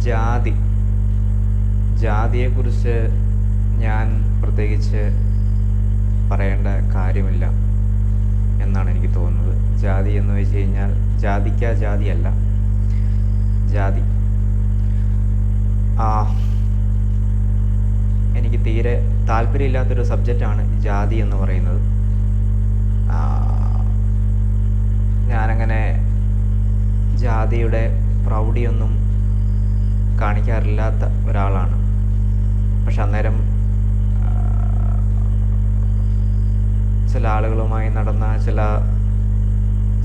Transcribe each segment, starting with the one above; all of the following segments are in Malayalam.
ജാതി ജാതിയെക്കുറിച്ച് ഞാൻ പ്രത്യേകിച്ച് പറയേണ്ട കാര്യമില്ല എന്നാണ് എനിക്ക് തോന്നുന്നത്. ജാതി എന്ന് വെച്ച് കഴിഞ്ഞാൽ ജാതിയല്ല, ജാതി. എനിക്ക് തീരെ താല്പര്യമില്ലാത്തൊരു സബ്ജക്റ്റാണ് ജാതി എന്ന് പറയുന്നത്. ഞാനങ്ങനെ ജാതിയുടെ പ്രൗഢിയൊന്നും കാണിക്കാറില്ലാത്ത ഒരാളാണ്. പക്ഷെ അന്നേരം ചില ആളുകളുമായി നടന്ന ചില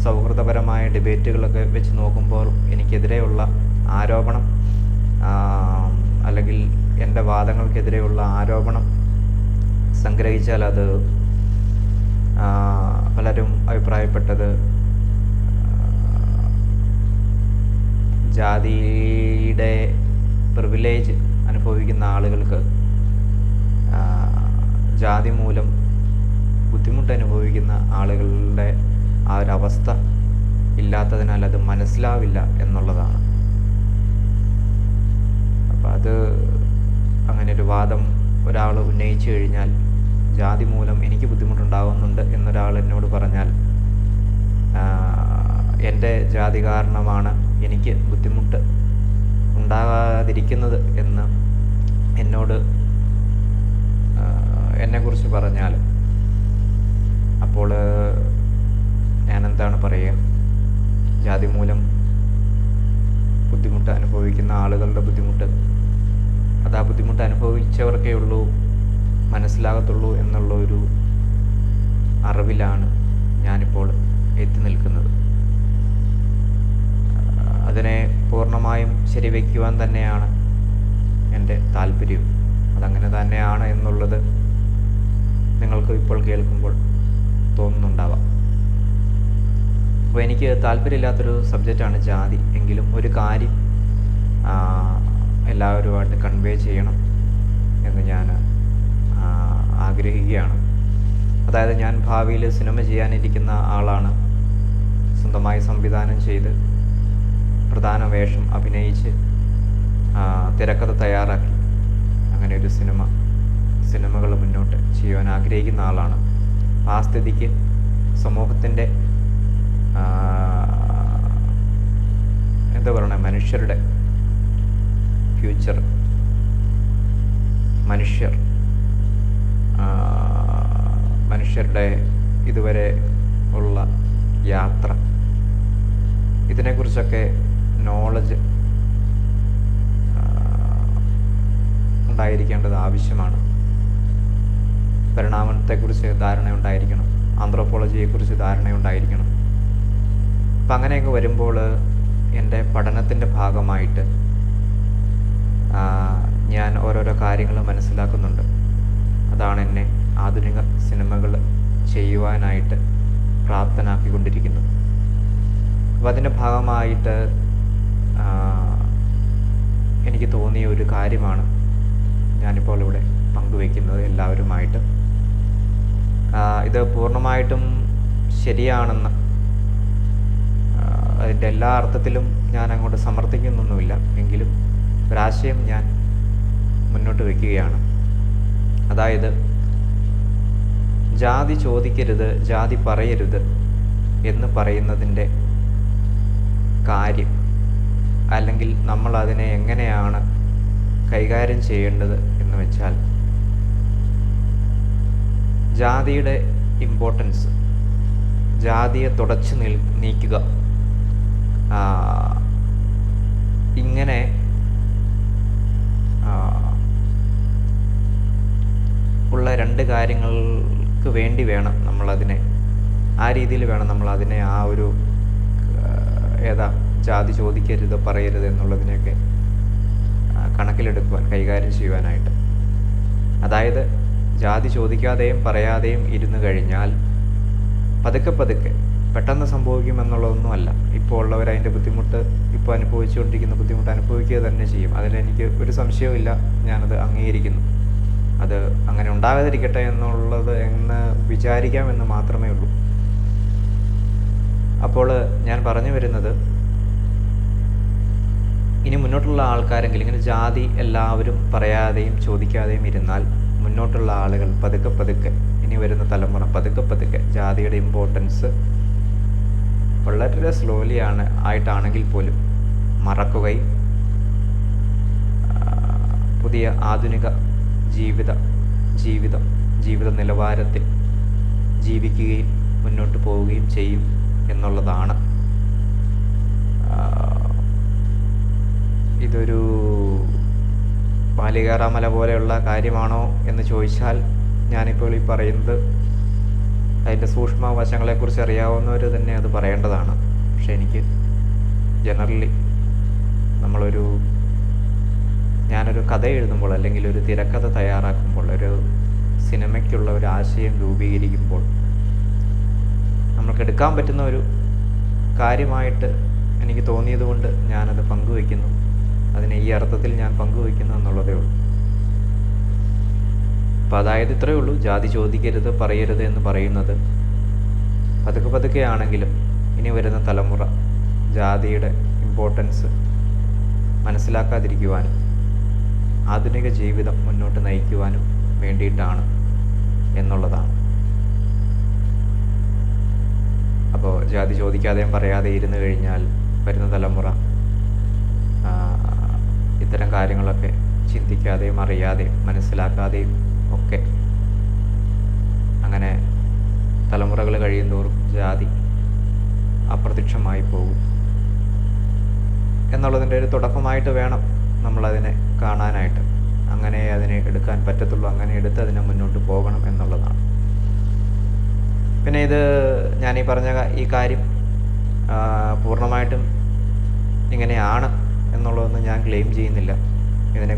സൗഹൃദപരമായ ഡിബേറ്റുകളൊക്കെ വെച്ച് നോക്കുമ്പോൾ എനിക്കെതിരെയുള്ള ആരോപണം, അല്ലെങ്കിൽ എൻ്റെ വാദങ്ങൾക്കെതിരെയുള്ള ആരോപണം സംഗ്രഹിച്ചാൽ അത് പലരും അഭിപ്രായപ്പെട്ടത് ജാതിയുടെ പ്രിവിലേജ് അനുഭവിക്കുന്ന ആളുകൾക്ക് ജാതി മൂലം ബുദ്ധിമുട്ട് അനുഭവിക്കുന്ന ആളുകളുടെ ആ ഒരവസ്ഥ ഇല്ലാത്തതിനാൽ അത് മനസ്സിലാവില്ല എന്നുള്ളതാണ്. അപ്പം അത് അങ്ങനെയൊരു വാദം ഒരാൾ ഉന്നയിച്ചു കഴിഞ്ഞാൽ, ജാതി മൂലം എനിക്ക് ബുദ്ധിമുട്ടുണ്ടാകുന്നുണ്ട് എന്നൊരാൾ എന്നോട് പറഞ്ഞാൽ, എൻ്റെ ജാതി കാരണമാണ് എനിക്ക് ബുദ്ധിമുട്ട് ഉണ്ടാകാതിരിക്കുന്നത് എന്ന് എന്നോട് എന്നെക്കുറിച്ച് പറഞ്ഞാൽ, അപ്പോൾ ഞാൻ എന്താണ് പറയുക? ജാതി മൂലം ബുദ്ധിമുട്ട് അനുഭവിക്കുന്ന ആളുകളുടെ ബുദ്ധിമുട്ട് അത് ആ ബുദ്ധിമുട്ട് അനുഭവിച്ചവർക്കേ ഉള്ളൂ മനസ്സിലാകത്തുള്ളൂ എന്നുള്ള ഒരു അറിവിലാണ് ഞാനിപ്പോൾ എത്തി നിൽക്കുന്നത്. അതിനെ പൂർണ്ണമായും ശരിവയ്ക്കുവാൻ തന്നെയാണ് എൻ്റെ താല്പര്യം. അതങ്ങനെ തന്നെയാണ് എന്നുള്ളത് നിങ്ങൾക്ക് ഇപ്പോൾ കേൾക്കുമ്പോൾ തോന്നുന്നുണ്ടാവാം. അപ്പോൾ എനിക്ക് താല്പര്യമില്ലാത്തൊരു സബ്ജക്റ്റാണ് ജാതി. എങ്കിലും ഒരു കാര്യം എല്ലാവരുമായിട്ട് കൺവേ ചെയ്യണം എന്ന് ഞാൻ ആഗ്രഹിക്കുകയാണ്. അതായത്, ഞാൻ ഭാവിയിൽ സിനിമ ചെയ്യാനിരിക്കുന്ന ആളാണ്. സ്വന്തമായി സംവിധാനം ചെയ്ത് പ്രധാന വേഷം അഭിനയിച്ച് തിരക്കഥ തയ്യാറാക്കി അങ്ങനെ ഒരു സിനിമകൾ മുന്നോട്ട് ചെയ്യുവാൻ ആഗ്രഹിക്കുന്ന ആളാണ്. ആ സ്ഥിതിക്ക് സമൂഹത്തിൻ്റെ എന്താ പറയണേ, മനുഷ്യരുടെ ഫ്യൂച്ചർ, മനുഷ്യരുടെ ഇതുവരെ ഉള്ള യാത്ര, ഇതിനെക്കുറിച്ചൊക്കെ നോളജ് ഉണ്ടായിരിക്കേണ്ടത് ആവശ്യമാണ്. പരിണാമത്തെക്കുറിച്ച് ധാരണയുണ്ടായിരിക്കണം, ആന്ത്രോപോളജിയെക്കുറിച്ച് ധാരണയുണ്ടായിരിക്കണം. അപ്പം അങ്ങനെയൊക്കെ വരുമ്പോൾ എൻ്റെ പഠനത്തിൻ്റെ ഭാഗമായിട്ട് ഞാൻ ഓരോരോ കാര്യങ്ങൾ മനസ്സിലാക്കുന്നുണ്ട്. അതാണ് എന്നെ ആധുനിക സിനിമകൾ ചെയ്യുവാനായിട്ട് പ്രാപ്തനാക്കിക്കൊണ്ടിരിക്കുന്നത്. അപ്പോൾ അതിൻ്റെ ഭാഗമായിട്ട് എനിക്ക് തോന്നിയ ഒരു കാര്യമാണ് ഞാനിപ്പോൾ ഇവിടെ പങ്കുവയ്ക്കുന്നത് എല്ലാവരുമായിട്ട്. ഇത് പൂർണ്ണമായിട്ടും ശരിയാണെന്ന് അതിൻ്റെ എല്ലാ അർത്ഥത്തിലും ഞാൻ അങ്ങോട്ട് സമർത്ഥിക്കുന്നൊന്നുമില്ല. എങ്കിലും ഒരാശയം ഞാൻ മുന്നോട്ട് വയ്ക്കുകയാണ്. അതായത്, ജാതി ചോദിക്കരുത്, ജാതി പറയരുത് എന്ന് പറയുന്നതിൻ്റെ കാര്യം, അല്ലെങ്കിൽ നമ്മൾ അതിനെ എങ്ങനെയാണ് കൈകാര്യം ചെയ്യേണ്ടത് എന്ന് വെച്ചാൽ, ജാതിയുടെ ഇമ്പോർട്ടൻസ്, ജാതിയെ തുടച്ചു നീക്കുക, ഇങ്ങനെ ഉള്ള രണ്ട് കാര്യങ്ങൾക്ക് വേണ്ടി വേണം നമ്മളതിനെ, ആ രീതിയിൽ വേണം നമ്മളതിനെ, ആ ഒരു ജാതി ചോദിക്കരുത് പറയരുത് എന്നുള്ളതിനെയൊക്കെ കണക്കിലെടുക്കുവാൻ, കൈകാര്യം ചെയ്യുവാനായിട്ട്. അതായത്, ജാതി ചോദിക്കാതെയും പറയാതെയും ഇരുന്ന് കഴിഞ്ഞാൽ പതുക്കെ പെട്ടെന്ന് സംഭവിക്കുമെന്നുള്ളതൊന്നുമല്ല. ഇപ്പോൾ ഉള്ളവർ അതിൻ്റെ ബുദ്ധിമുട്ട്, ഇപ്പോൾ അനുഭവിച്ചുകൊണ്ടിരിക്കുന്ന ബുദ്ധിമുട്ട് അനുഭവിക്കുക തന്നെ ചെയ്യും. അതിലെനിക്ക് ഒരു സംശയവുമില്ല, ഞാനത് അംഗീകരിക്കുന്നു. അത് അങ്ങനെ ഉണ്ടാകാതിരിക്കട്ടെ എന്ന് വിചാരിക്കാമെന്ന് മാത്രമേ ഉള്ളൂ. അപ്പോൾ ഞാൻ പറഞ്ഞു വരുന്നത്, ഇനി മുന്നോട്ടുള്ള ആൾക്കാരെങ്കിലും ഇങ്ങനെ ജാതി എല്ലാവരും പറയാതെയും ചോദിക്കാതെയും ഇരുന്നാൽ മുന്നോട്ടുള്ള ആളുകൾ പതുക്കെ പതുക്കെ, ഇനി വരുന്ന തലമുറ പതുക്കെ പതുക്കെ ജാതിയുടെ ഇമ്പോർട്ടൻസ് വളരെ സ്ലോലി ആയിട്ടാണെങ്കിൽ പോലും മറക്കുകയും പുതിയ ആധുനിക ജീവിത നിലവാരത്തിൽ ജീവിക്കുകയും മുന്നോട്ട് പോവുകയും ചെയ്യും എന്നുള്ളതാണ്. ഇതൊരു പാലികേറാമല പോലെയുള്ള കാര്യമാണോ എന്ന് ചോദിച്ചാൽ ഞാനിപ്പോൾ ഈ പറയുന്നത് അതിൻ്റെ സൂക്ഷ്മ വശങ്ങളെക്കുറിച്ച് അറിയാവുന്നവർ തന്നെ അത് പറയേണ്ടതാണ്. പക്ഷെ എനിക്ക് ജനറലി ഞാനൊരു കഥ എഴുതുമ്പോൾ അല്ലെങ്കിൽ ഒരു തിരക്കഥ തയ്യാറാക്കുമ്പോൾ, ഒരു സിനിമയ്ക്കുള്ള ഒരു ആശയം രൂപീകരിക്കുമ്പോൾ നമുക്ക് എടുക്കാൻ പറ്റുന്ന ഒരു കാര്യമായിട്ട് എനിക്ക് തോന്നിയതുകൊണ്ട് ഞാനത് പങ്കുവയ്ക്കുന്നു. അതിനെ ഈ അർത്ഥത്തിൽ ഞാൻ പങ്കുവയ്ക്കുന്നു എന്നുള്ളതേ ഉള്ളൂ. അപ്പോൾ അതായത് ഇത്രയേ ഉള്ളൂ. ജാതി ചോദിക്കരുത്, പറയരുത് എന്ന് പറയുന്നത് പതുക്കെ പതുക്കെ ആണെങ്കിലും ഇനി വരുന്ന തലമുറ ജാതിയുടെ ഇമ്പോർട്ടൻസ് മനസ്സിലാക്കാതിരിക്കുവാനും ആധുനിക ജീവിതം മുന്നോട്ട് നയിക്കുവാനും വേണ്ടിയിട്ടാണ് എന്നുള്ളതാണ്. അപ്പോൾ ജാതി ചോദിക്കാതെയും പറയാതെ ഇരുന്ന് കഴിഞ്ഞാൽ വരുന്ന തലമുറ ഇത്തരം കാര്യങ്ങളൊക്കെ ചിന്തിക്കാതെയും അറിയാതെയും മനസ്സിലാക്കാതെയും ഒക്കെ അങ്ങനെ തലമുറകൾ കഴിയുന്തോറും ജാതി അപ്രത്യക്ഷമായി പോകും എന്നുള്ളതിൻ്റെ ഒരു തുടക്കമായിട്ട് വേണം നമ്മളതിനെ കാണാനായിട്ട്. അങ്ങനെ അതിനെ എടുക്കാൻ പറ്റത്തുള്ളൂ, അങ്ങനെ എടുത്ത് അതിനെ മുന്നോട്ട് പോകണം എന്നുള്ളതാണ്. പിന്നെ ഇത് ഞാനീ പറഞ്ഞ ഈ കാര്യം പൂർണ്ണമായിട്ടും ഇങ്ങനെയാണ് എന്നുള്ളതൊന്നും ഞാൻ ക്ലെയിം ചെയ്യുന്നില്ല. ഇതിൻ്റെ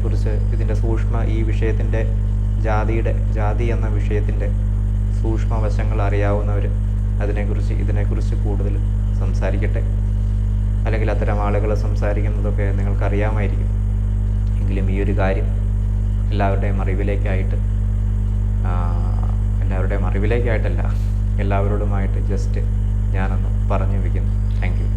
ഈ വിഷയത്തിൻ്റെ ജാതി എന്ന വിഷയത്തിൻ്റെ സൂക്ഷ്മ വശങ്ങൾ അറിയാവുന്നവർ ഇതിനെക്കുറിച്ച് കൂടുതൽ സംസാരിക്കട്ടെ. അല്ലെങ്കിൽ അത്തരം ആളുകൾ സംസാരിക്കുന്നതൊക്കെ നിങ്ങൾക്കറിയാമായിരിക്കും. എങ്കിലും ഈ ഒരു കാര്യം എല്ലാവരുടെയും അറിവിലേക്കായിട്ടല്ല, എല്ലാവരോടുമായിട്ട് ജസ്റ്റ് ഞാനൊന്ന് പറഞ്ഞു വയ്ക്കുന്നു. Thank you.